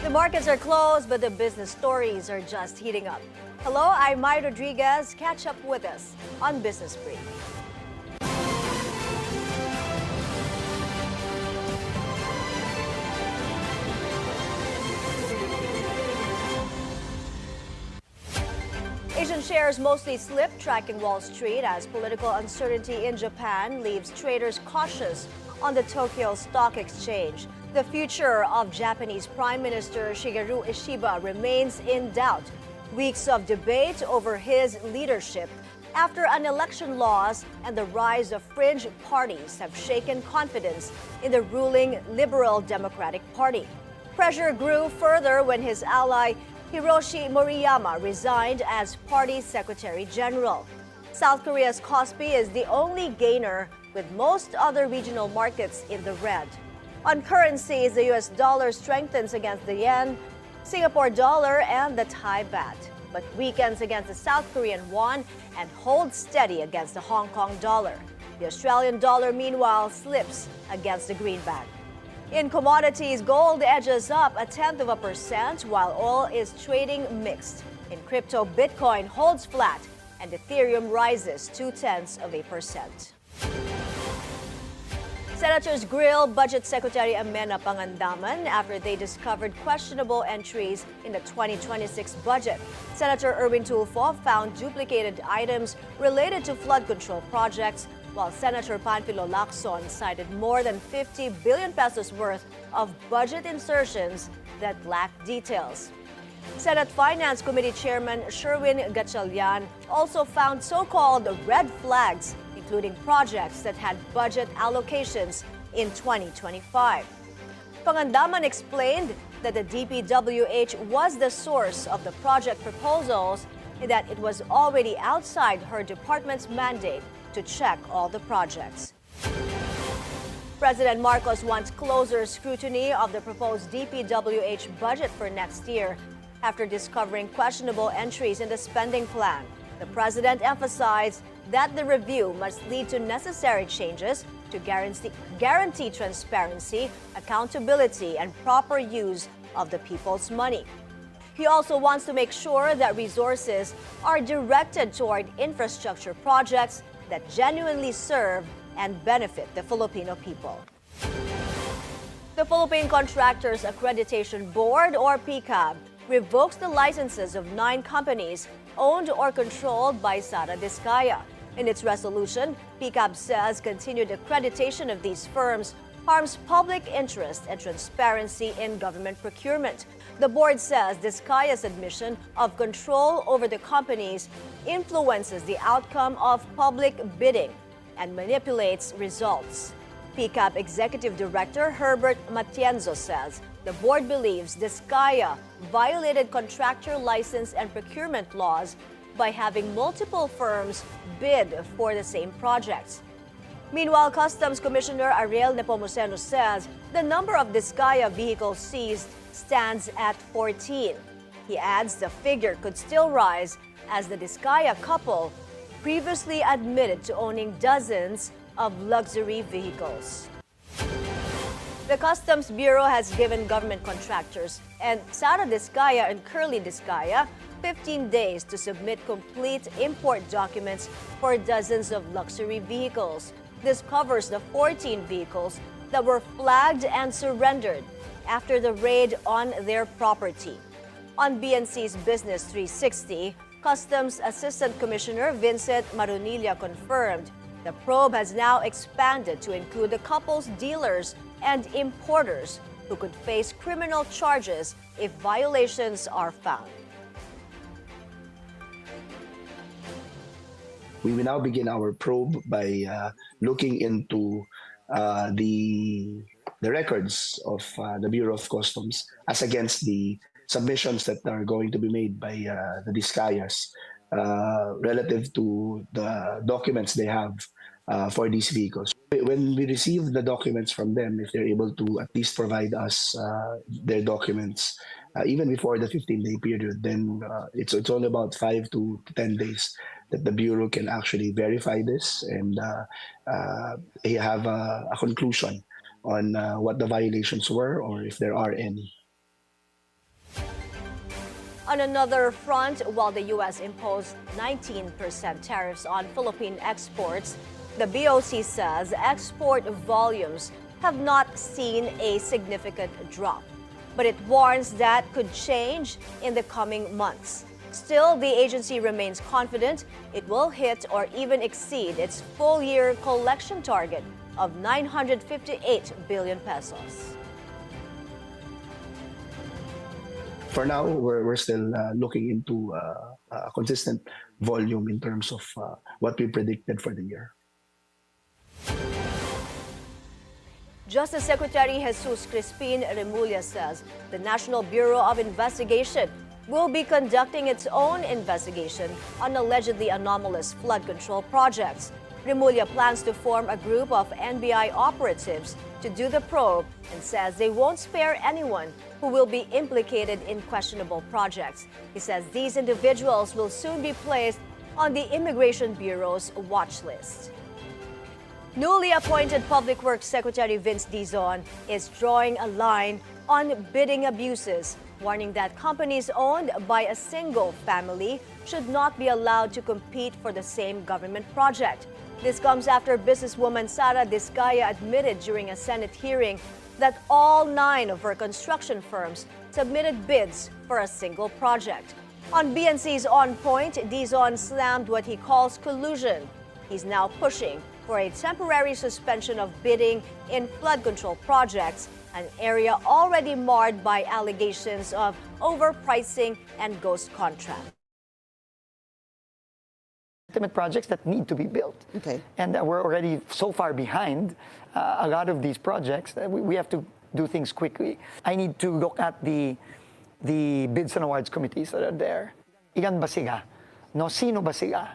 The markets are closed, but the business stories are just heating up. Hello, I'm Mai Rodriguez. Catch up with us on Business Brief. Asian shares mostly slipped, tracking Wall Street as political uncertainty in Japan leaves traders cautious on the Tokyo Stock Exchange. The future of Japanese Prime Minister Shigeru Ishiba remains in doubt. Weeks of debate over his leadership after an election loss and the rise of fringe parties have shaken confidence in the ruling Liberal Democratic Party. Pressure grew further when his ally Hiroshi Moriyama resigned as party Secretary General. South Korea's Kospi is the only gainer, with most other regional markets in the red. On currencies, the US dollar strengthens against the yen, Singapore dollar, and the Thai baht, but weakens against the South Korean won and holds steady against the Hong Kong dollar. The Australian dollar, meanwhile, slips against the greenback. In commodities, gold edges up 0.1%, while oil is trading mixed. In crypto, Bitcoin holds flat and Ethereum rises 0.2%. Senators grill Budget Secretary Amena Pangandaman after they discovered questionable entries in the 2026 budget. Senator Erwin Tulfo found duplicated items related to flood control projects, while Senator Panfilo Lacson cited more than 50 billion pesos worth of budget insertions that lack details. Senate Finance Committee Chairman Sherwin Gatchalian also found so-called red flags, including projects that had budget allocations in 2025. Pangandaman explained that the DPWH was the source of the project proposals and that it was already outside her department's mandate to check all the projects. President Marcos wants closer scrutiny of the proposed DPWH budget for next year after discovering questionable entries in the spending plan. The president emphasized that the review must lead to necessary changes to guarantee transparency, accountability, and proper use of the people's money. He also wants to make sure that resources are directed toward infrastructure projects that genuinely serve and benefit the Filipino people. The Philippine Contractors Accreditation Board, or PCAB, revokes the licenses of 9 companies owned or controlled by Sara Discaya. In its resolution, PCAB says continued accreditation of these firms harms public interest and transparency in government procurement. The board says Discaya's admission of control over the companies influences the outcome of public bidding and manipulates results. PCAB Executive Director Herbert Matienzo says the board believes Discaya violated contractor license and procurement laws by having multiple firms bid for the same projects. Meanwhile, Customs Commissioner Ariel Nepomuceno says the number of Discaya vehicles seized stands at 14. He adds the figure could still rise as the Discaya couple previously admitted to owning dozens of luxury vehicles. The Customs Bureau has given government contractors and Sara Discaya and Curly Discaya 15 days to submit complete import documents for dozens of luxury vehicles. This covers the 14 vehicles that were flagged and surrendered after the raid on their property. On BNC's Business 360, Customs Assistant Commissioner Vincent Marunilla confirmed the probe has now expanded to include the couple's dealers and importers who could face criminal charges if violations are found. We will now begin our probe by looking into the records of the Bureau of Customs as against the submissions that are going to be made by the Discayas relative to the documents they have for these vehicles. When we receive the documents from them, if they're able to at least provide us their documents even before the 15-day period, then it's only about 5 to 10 days that the Bureau can actually verify this and have a conclusion on what the violations were or if there are any. On another front, while the U.S. imposed 19% tariffs on Philippine exports, the BOC says export volumes have not seen a significant drop. But it warns that could change in the coming months. Still, the agency remains confident it will hit or even exceed its full-year collection target of 958 billion pesos. For now, we're still looking into a consistent volume in terms of what we predicted for the year. Justice Secretary Jesus Crispin Remulla says the National Bureau of Investigation will be conducting its own investigation on allegedly anomalous flood control projects. Remulla plans to form a group of NBI operatives to do the probe and says they won't spare anyone who will be implicated in questionable projects. He says these individuals will soon be placed on the Immigration Bureau's watch list. Newly appointed Public Works Secretary Vince Dizon is drawing a line on bidding abuses, warning that companies owned by a single family should not be allowed to compete for the same government project. This comes after businesswoman Sara Discaya admitted during a Senate hearing that all 9 of her construction firms submitted bids for a single project. On BNC's On Point, Dizon slammed what he calls collusion. He's now pushing for a temporary suspension of bidding in flood control projects, an area already marred by allegations of overpricing and ghost contracts. Ultimate projects that need to be built. Okay. And we're already so far behind a lot of these projects that we have to do things quickly. I need to look at the bids and awards committees that are there. Ilan ba sila? No, sino ba sila?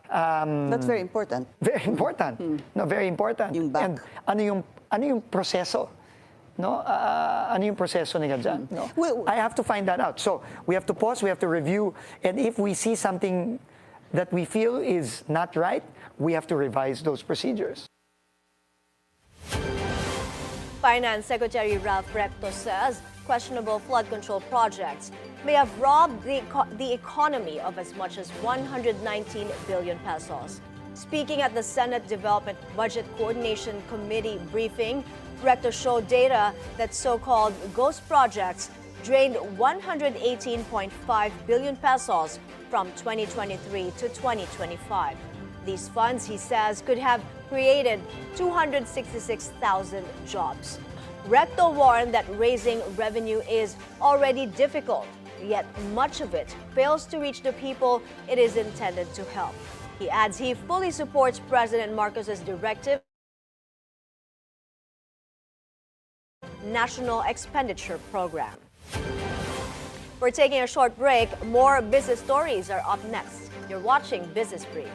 That's very important. Very important. No, very important. Yung back. And ano yung proseso? No? Ano yung proseso nila dyan? No? Well, I have to find that out. So we have to pause, we have to review, and if we see something that we feel is not right, we have to revise those procedures. Finance Secretary Recto says questionable flood control projects may have robbed the economy of as much as 119 billion pesos. Speaking at the Senate Development Budget Coordination Committee briefing, Recto showed data that so-called ghost projects drained 118.5 billion pesos from 2023 to 2025. These funds, he says, could have created 266,000 jobs. Recto warned that raising revenue is already difficult, yet much of it fails to reach the people it is intended to help. He adds he fully supports President Marcos's directive National Expenditure Program. We're taking a short break. More business stories are up next. You're watching Business Brief.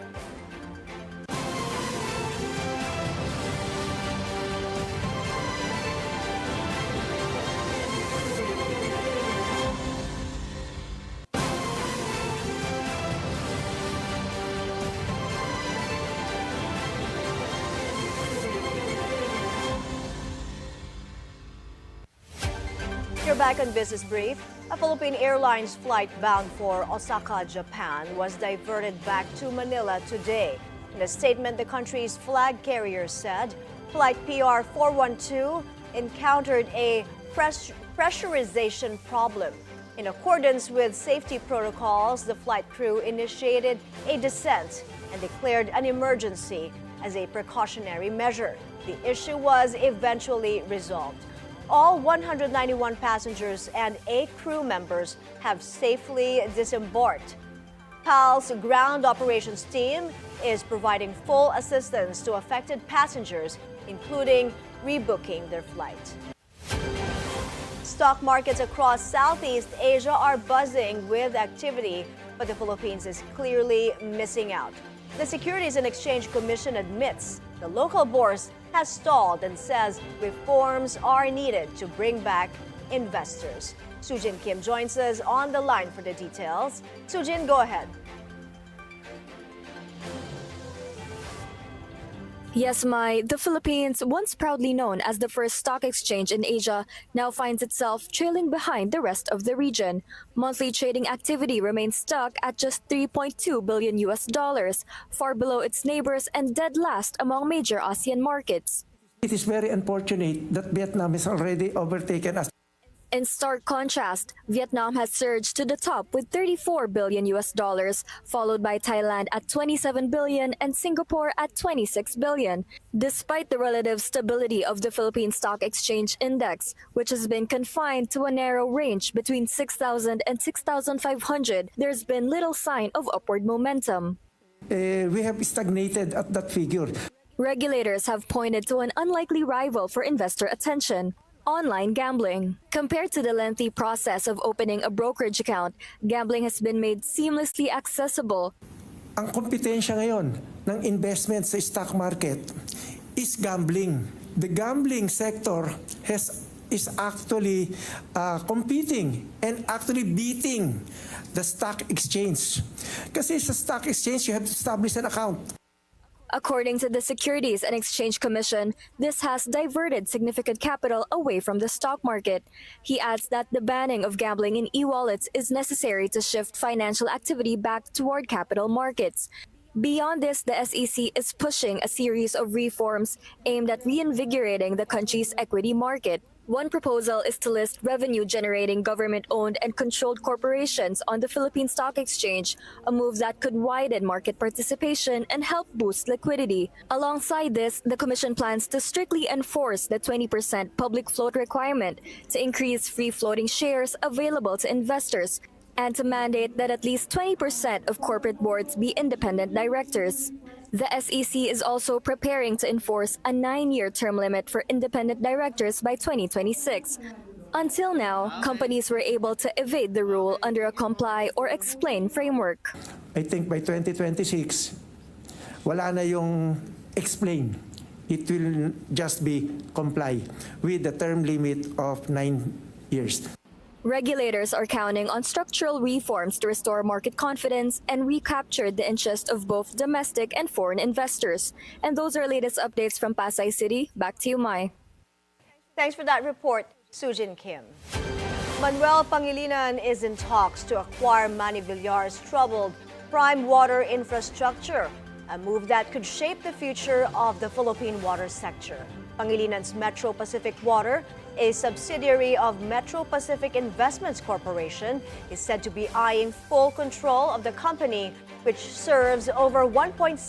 You're back on Business Brief. A Philippine Airlines flight bound for Osaka, Japan was diverted back to Manila today. In a statement, the country's flag carrier said Flight PR 412 encountered a pressurization problem. In accordance with safety protocols, the flight crew initiated a descent and declared an emergency as a precautionary measure. The issue was eventually resolved. All 191 passengers and 8 crew members have safely disembarked. PAL's ground operations team is providing full assistance to affected passengers, including rebooking their flight. Stock markets across Southeast Asia are buzzing with activity, but the Philippines is clearly missing out. The Securities and Exchange Commission admits the local bourse has stalled and says reforms are needed to bring back investors. Sujin Kim joins us on the line for the details. Sujin, go ahead. Yes, Mai, the Philippines, once proudly known as the first stock exchange in Asia, now finds itself trailing behind the rest of the region. Monthly trading activity remains stuck at just 3.2 billion US dollars, far below its neighbors and dead last among major ASEAN markets. It is very unfortunate that Vietnam is already overtaken us. In stark contrast, Vietnam has surged to the top with 34 billion US dollars, followed by Thailand at 27 billion and Singapore at 26 billion. Despite the relative stability of the Philippine Stock Exchange Index, which has been confined to a narrow range between 6,000 and 6,500, there's been little sign of upward momentum. We have stagnated at that figure. Regulators have pointed to an unlikely rival for investor attention: online gambling. Compared to the lengthy process of opening a brokerage account, gambling has been made seamlessly accessible. Ang kompetensya ngayon ng investment sa stock market is gambling. The gambling sector is actually competing and actually beating the stock exchange. Kasi sa stock exchange, you have to establish an account. According to the Securities and Exchange Commission, this has diverted significant capital away from the stock market. He adds that the banning of gambling in e-wallets is necessary to shift financial activity back toward capital markets. Beyond this, the SEC is pushing a series of reforms aimed at reinvigorating the country's equity market. One proposal is to list revenue-generating government-owned and controlled corporations on the Philippine Stock Exchange, a move that could widen market participation and help boost liquidity. Alongside this, the Commission plans to strictly enforce the 20% public float requirement to increase free-floating shares available to investors, and to mandate that at least 20% of corporate boards be independent directors. The SEC is also preparing to enforce a 9-year term limit for independent directors by 2026. Until now, companies were able to evade the rule under a comply or explain framework. I think by 2026, wala na yung explain. It will just be comply with the term limit of 9 years. Regulators are counting on structural reforms to restore market confidence and recapture the interest of both domestic and foreign investors. And those are latest updates from Pasay City. Back to you, Mai. Thanks for that report, Sujin Kim. Manuel Pangilinan is in talks to acquire Manny Villar's troubled prime water infrastructure, a move that could shape the future of the Philippine water sector. Pangilinan's Metro Pacific Water, a subsidiary of Metro Pacific Investments Corporation, is said to be eyeing full control of the company, which serves over 1.7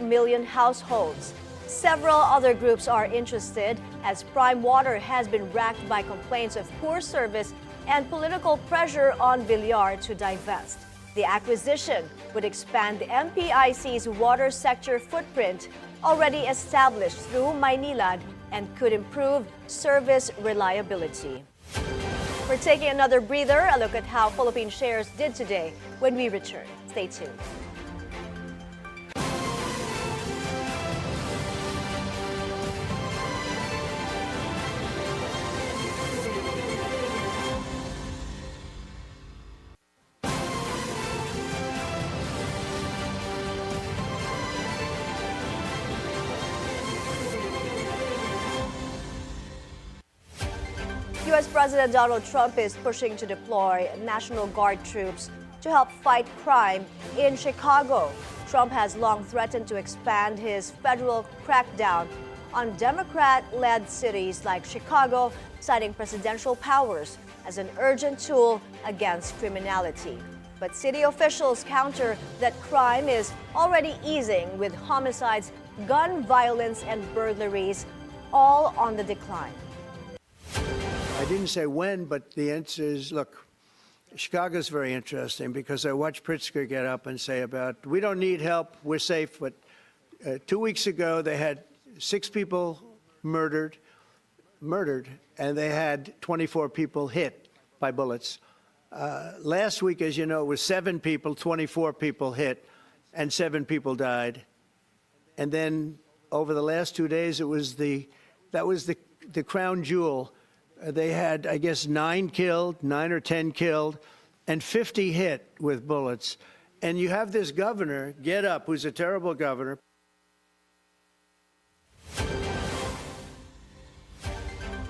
million households. Several other groups are interested, as Prime Water has been racked by complaints of poor service and political pressure on Villar to divest. The acquisition would expand the MPIC's water sector footprint, already established through Maynilad, and could improve service reliability. We're taking another breather, a look at how Philippine shares did today when we return. Stay tuned. U.S. President Donald Trump is pushing to deploy National Guard troops to help fight crime in Chicago. Trump has long threatened to expand his federal crackdown on Democrat-led cities like Chicago, citing presidential powers as an urgent tool against criminality. But city officials counter that crime is already easing, with homicides, gun violence, and burglaries all on the decline. I didn't say when, but the answer is, look, Chicago's very interesting because I watched Pritzker get up and say about, we don't need help, we're safe. But 2 weeks ago, they had 6 people murdered, and they had 24 people hit by bullets. Last week, as you know, it was 7 people, 24 people hit, and 7 people died. And then over the last 2 days, that was the crown jewel. They had, I guess, 9 or 10 killed, and 50 hit with bullets. And you have this governor get up, who's a terrible governor.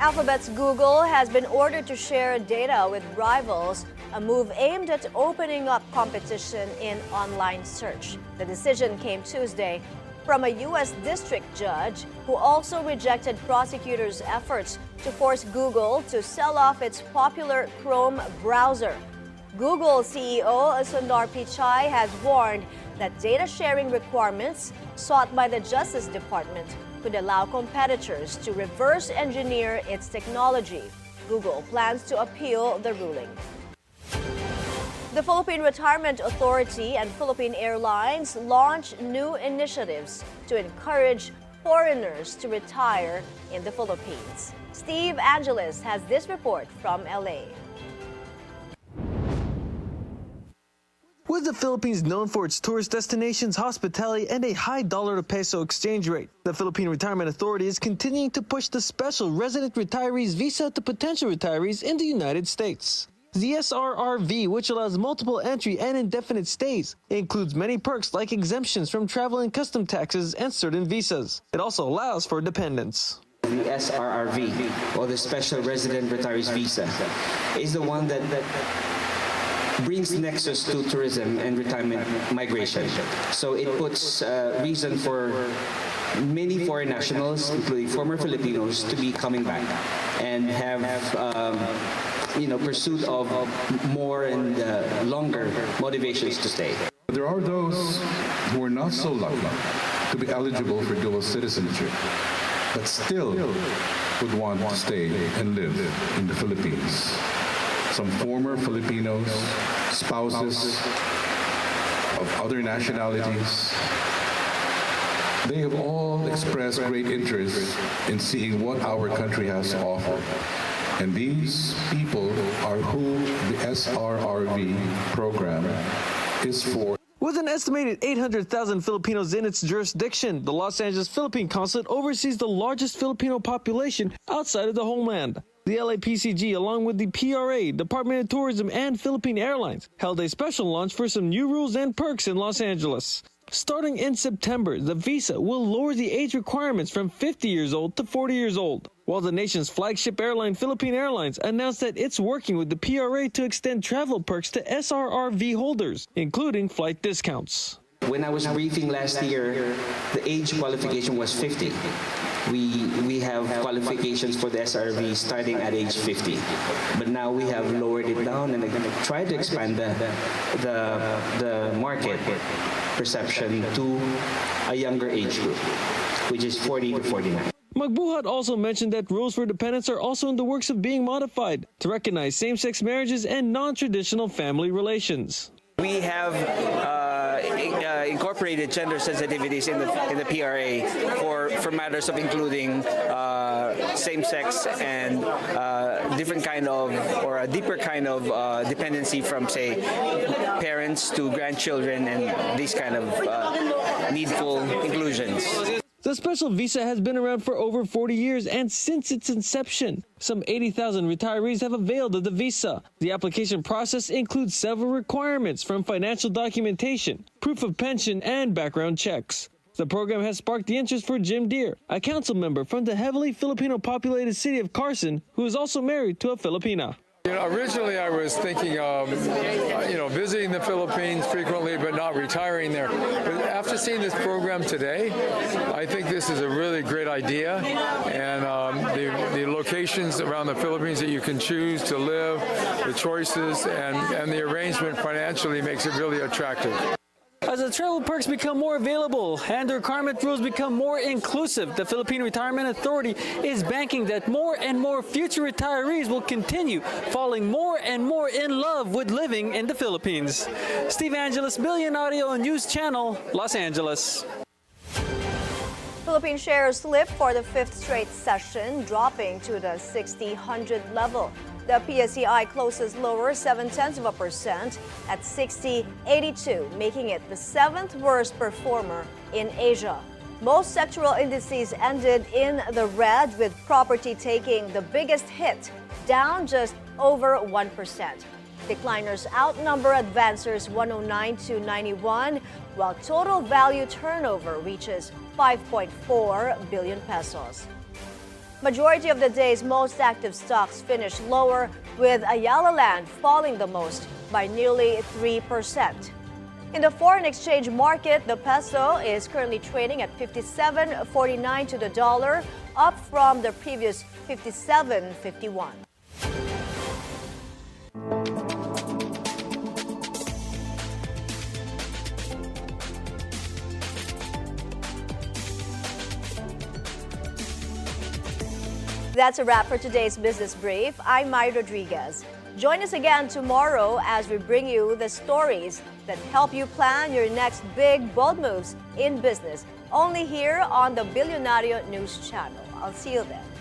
Alphabet's Google has been ordered to share data with rivals, a move aimed at opening up competition in online search. The decision came Tuesday from a U.S. district judge who also rejected prosecutors' efforts to force Google to sell off its popular Chrome browser. Google CEO Sundar Pichai has warned that data sharing requirements sought by the Justice Department could allow competitors to reverse engineer its technology. Google plans to appeal the ruling. The Philippine Retirement Authority and Philippine Airlines launch new initiatives to encourage foreigners to retire in the Philippines. Steve Angeles has this report from LA. With the Philippines known for its tourist destinations, hospitality, and a high dollar to peso exchange rate, the Philippine Retirement Authority is continuing to push the special resident retirees visa to potential retirees in the United States. The SRRV, which allows multiple entry and indefinite stays, includes many perks like exemptions from travel and custom taxes and certain visas. It also allows for dependents. The SRRV, or the Special Resident Retirees Visa, is the one that brings nexus to tourism and retirement migration. So it puts reason for many foreign nationals, including former Filipinos, to be coming back and have pursuit of more and longer motivations to stay. There are those who are not so lucky to be eligible for dual citizenship, but still would want to stay and live in the Philippines. Some former Filipinos, spouses of other nationalities, they have all expressed great interest in seeing what our country has to offer. And these people are who the SRRV program is for. With an estimated 800,000 Filipinos in its jurisdiction, the Los Angeles Philippine Consulate oversees the largest Filipino population outside of the homeland. The LAPCG, along with the PRA, Department of Tourism, and Philippine Airlines, held a special launch for some new rules and perks in Los Angeles. Starting in September, the visa will lower the age requirements from 50 years old to 40 years old, while the nation's flagship airline, Philippine Airlines, announced that it's working with the PRA to extend travel perks to SRRV holders, including flight discounts. When I was briefing last year, the age qualification was 50. We have qualifications for the SRV starting at age 50, but now we have lowered it down and tried to expand the market perception to a younger age group, which is 40 to 49. Magbuhat also mentioned that rules for dependents are also in the works of being modified to recognize same-sex marriages and non-traditional family relations. We have incorporated gender sensitivities in the PRA for matters of including same-sex and different kind of or a deeper kind of dependency from, say, parents to grandchildren and these kind of needful inclusions. The special visa has been around for over 40 years, and since its inception, some 80,000 retirees have availed of the visa. The application process includes several requirements from financial documentation, proof of pension, and background checks. The program has sparked the interest for Jim Deere, a council member from the heavily Filipino-populated city of Carson, who is also married to a Filipina. Originally I was thinking of, visiting the Philippines frequently, but not retiring there. But after seeing this program today, I think this is a really great idea, and the locations around the Philippines that you can choose to live, the choices, and the arrangement financially makes it really attractive. As the travel perks become more available and the requirement rules become more inclusive, the Philippine Retirement Authority is banking that more and more future retirees will continue falling more and more in love with living in the Philippines. Steve Angeles, Bilyonaryo News Channel, Los Angeles. Philippine shares slipped for the fifth straight session, dropping to the 60-100 level. The PSEI closes lower 0.7% at 60.82, making it the seventh worst performer in Asia. Most sectoral indices ended in the red, with property taking the biggest hit, down just over 1%. Decliners outnumber advancers 109 to 91, while total value turnover reaches 5.4 billion pesos. Majority of the day's most active stocks finished lower, with Ayala Land falling the most by nearly 3%. In the foreign exchange market, the peso is currently trading at 57.49 to the dollar, up from the previous 57.51. That's a wrap for today's Business Brief. I'm Mai Rodriguez. Join us again tomorrow as we bring you the stories that help you plan your next big, bold moves in business. Only here on the Bilyonaryo News Channel. I'll see you then.